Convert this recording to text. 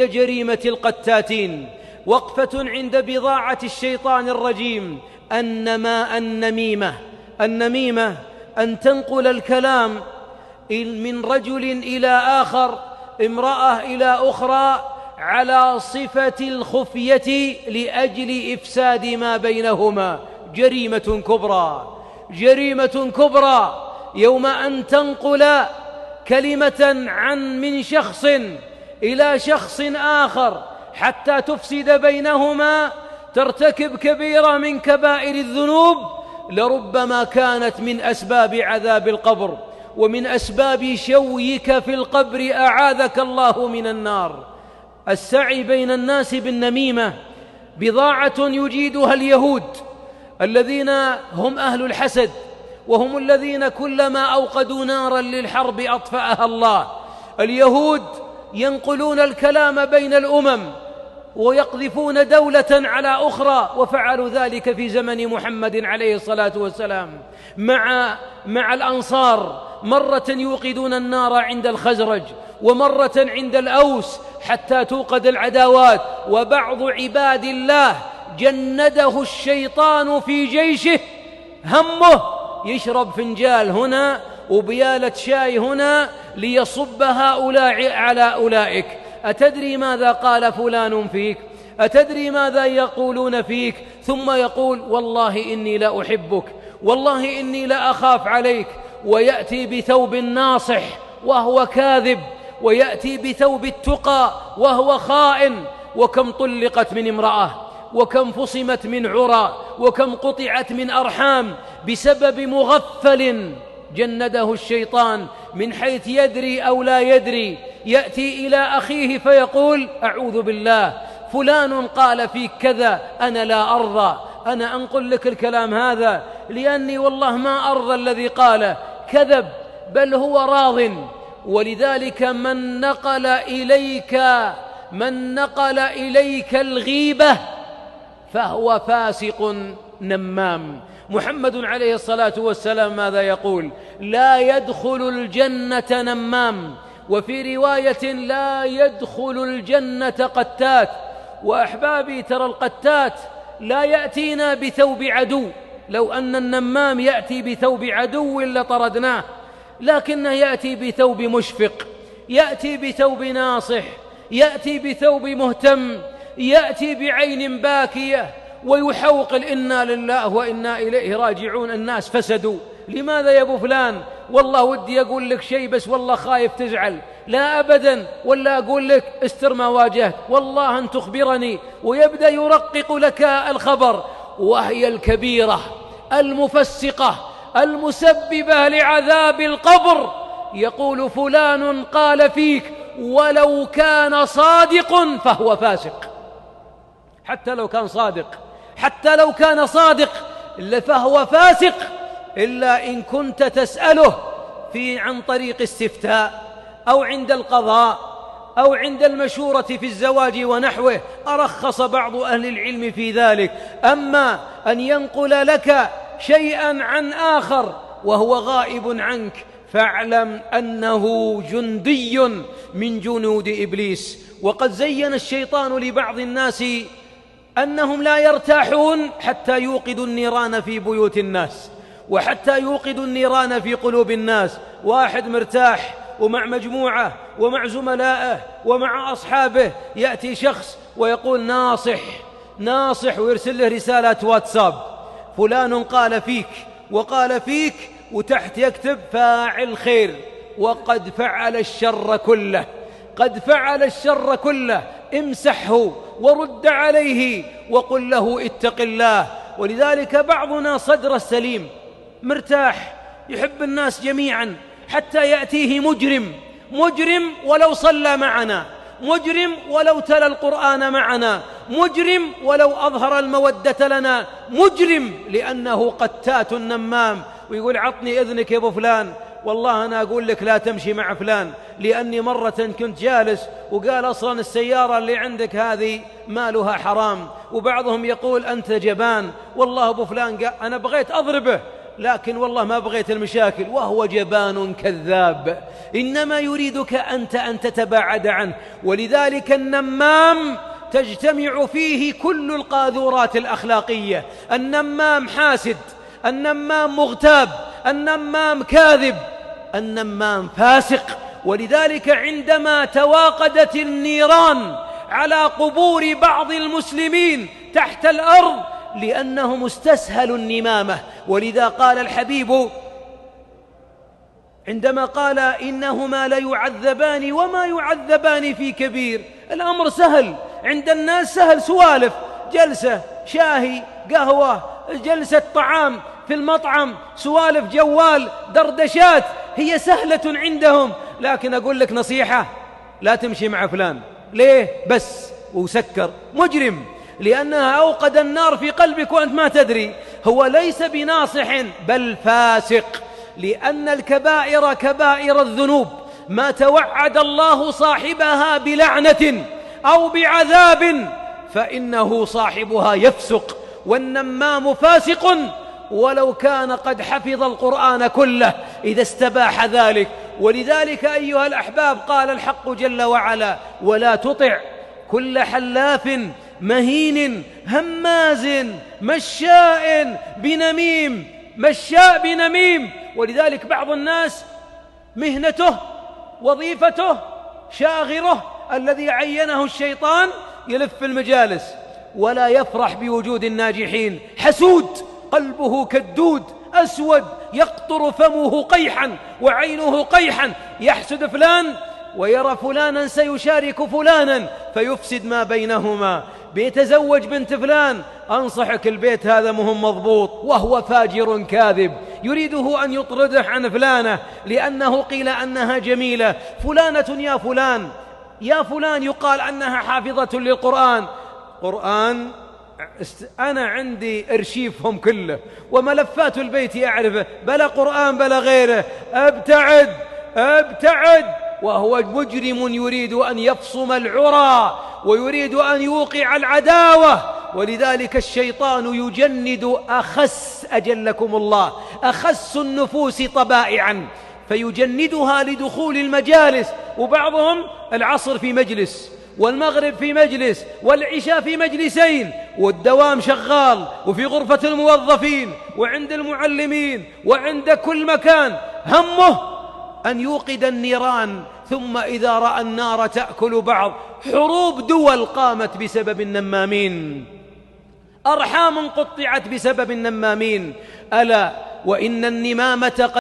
جريمة القتاتين، وقفة عند بضاعة الشيطان الرجيم. النميمة أن تنقل الكلام من رجل إلى آخر، امرأة إلى أخرى، على صفة الخفية لأجل إفساد ما بينهما. جريمة كبرى يوم أن تنقل كلمة من شخص إلى شخص آخر حتى تفسد بينهما، ترتكب كبيرة من كبائر الذنوب، لربما كانت من أسباب عذاب القبر ومن أسباب شويك في القبر، أعاذك الله من النار. السعي بين الناس بالنميمة بضاعة يجيدها اليهود الذين هم أهل الحسد، وهم الذين كلما أوقدوا نارا للحرب أطفأها الله. اليهود ينقلون الكلام بين الأمم ويقذفون دولة على أخرى، وفعلوا ذلك في زمن محمد عليه الصلاة والسلام مع الأنصار، مرة يوقدون النار عند الخزرج ومرة عند الأوس حتى توقد العداوات. وبعض عباد الله جنده الشيطان في جيشه، همه يشرب فنجال هنا وبيالة شاي هنا ليصب هؤلاء على أولئك. أتدري ماذا قال فلان فيك؟ أتدري ماذا يقولون فيك؟ ثم يقول والله إني لا أحبك، والله إني لا أخاف عليك، ويأتي بثوب الناصح وهو كاذب، ويأتي بثوب التقى وهو خائن. وكم طلقت من امرأة، وكم فصمت من عرى، وكم قطعت من أرحام بسبب مغفل جنده الشيطان من حيث يدري أو لا يدري. يأتي إلى أخيه فيقول أعوذ بالله فلان قال فيك كذا، أنا لا أرضى، أنا أنقل لك الكلام هذا لأني والله ما أرضى الذي قاله، كذب، بل هو راض. ولذلك من نقل إليك الغيبة فهو فاسق نمام. محمد عليه الصلاة والسلام ماذا يقول؟ لا يدخل الجنة نمام، وفي رواية لا يدخل الجنة قتات. وأحبابي ترى القتات لا يأتينا بثوب عدو، لو أن النمام يأتي بثوب عدو لطردناه، لكنه يأتي بثوب مشفق، يأتي بثوب ناصح، يأتي بثوب مهتم، يأتي بعين باكية ويحوقل إنا لله وإنا إليه راجعون. الناس فسدوا. لماذا يا أبو فلان؟ والله ودي أقول لك شيء بس والله خايف تزعل. لا أبدا، ولا أقول لك استر ما واجهت، والله أن تخبرني. ويبدأ يرقق لك الخبر، وهي الكبيرة المفسقة المسببة لعذاب القبر. يقول فلان قال فيك، ولو كان صادق فهو فاسق. حتى لو كان صادق فهو فاسق، إلا إن كنت تسأله عن طريق استفتاء أو عند القضاء أو عند المشورة في الزواج ونحوه، أرخص بعض أهل العلم في ذلك. أما أن ينقل لك شيئا عن آخر وهو غائب عنك، فاعلم أنه جندي من جنود إبليس. وقد زين الشيطان لبعض الناس أنهم لا يرتاحون حتى يوقدوا النيران في بيوت الناس، وحتى يوقدوا النيران في قلوب الناس. واحد مرتاح ومع مجموعة ومع زملائه ومع أصحابه، يأتي شخص ويقول ناصح ويرسل له رسالة واتساب، فلان قال فيك وقال فيك، وتحت يكتب فاعل خير، وقد فعل الشر كله، امسحه ورد عليه وقل له اتق الله. ولذلك بعضنا صدر السليم مرتاح يحب الناس جميعا، حتى يأتيه مجرم ولو صلى معنا، مجرم ولو تلا القرآن معنا، مجرم ولو أظهر المودة لنا، مجرم لأنه قتات نمام، ويقول عطني إذنك يا أبو فلان، والله أنا أقول لك لا تمشي مع فلان، لأني مرة كنت جالس وقال أصلا السيارة اللي عندك هذه مالها حرام. وبعضهم يقول أنت جبان، والله أبو فلان قال أنا بغيت أضربه، لكن والله ما بغيت المشاكل، وهو جبان كذاب، إنما يريدك أنت أن تتباعد عنه. ولذلك النمام تجتمع فيه كل القاذورات الأخلاقية. النمام حاسد، النمام مغتاب، النمام كاذب، النمام فاسق. ولذلك عندما تواقدت النيران على قبور بعض المسلمين تحت الأرض لأنهم استسهلوا النمامة، ولذا قال الحبيب عندما قال إنهما ليعذبان وما يعذبان في كبير، الأمر سهل عند الناس، سهل، سوالف، جلسة شاهي قهوة، جلسة طعام في المطعم، سوالف جوال، دردشات، هي سهلة عندهم. لكن أقول لك نصيحة، لا تمشي مع فلان. ليه؟ بس وسكر، مجرم، لأنها أوقد النار في قلبك وأنت ما تدري. هو ليس بناصح بل فاسق، لأن الكبائر كبائر الذنوب ما توعد الله صاحبها بلعنة أو بعذاب فإنه صاحبها يفسق، والنمام فاسق ولو كان قد حفظ القرآن كله إذا استباح ذلك. ولذلك أيها الأحباب قال الحق جل وعلا: ولا تطع كل حلاف مهين هماز مشاء بنميم. مشاء بنميم. ولذلك بعض الناس مهنته وظيفته شاغره الذي عينه الشيطان يلف في المجالس ولا يفرح بوجود الناجحين، حسود، قلبه كالدود، أسود، يقطر فمه قيحا وعينه قيحا، يحسد فلان ويرى فلانا سيشارك فلانا فيفسد ما بينهما، بيتزوج بنت فلان، أنصحك البيت هذا مهم مضبوط، وهو فاجر كاذب يريده أن يطرده عن فلانة لأنه قيل أنها جميلة. فلانة يا فلان، يا فلان يقال أنها حافظة للقرآن. قرآن أنا عندي أرشيفهم كله وملفات البيت أعرفه، بلا قرآن بلا غيره، أبتعد أبتعد. وهو مجرم يريد أن يفصم العرى ويريد أن يوقع العداوة. ولذلك الشيطان يجند أخس، أجلكم الله، أخس النفوس طبائعا، فيجندها لدخول المجالس، وبعضهم العصر في مجلس والمغرب في مجلس والعشاء في مجلسين، والدوام شغال، وفي غرفة الموظفين وعند المعلمين وعند كل مكان، همه أن يوقد النيران. ثم إذا رأى النار تأكل بعض، حروب دول قامت بسبب النمامين، أرحام قطعت بسبب النمامين. ألا وإن النمامة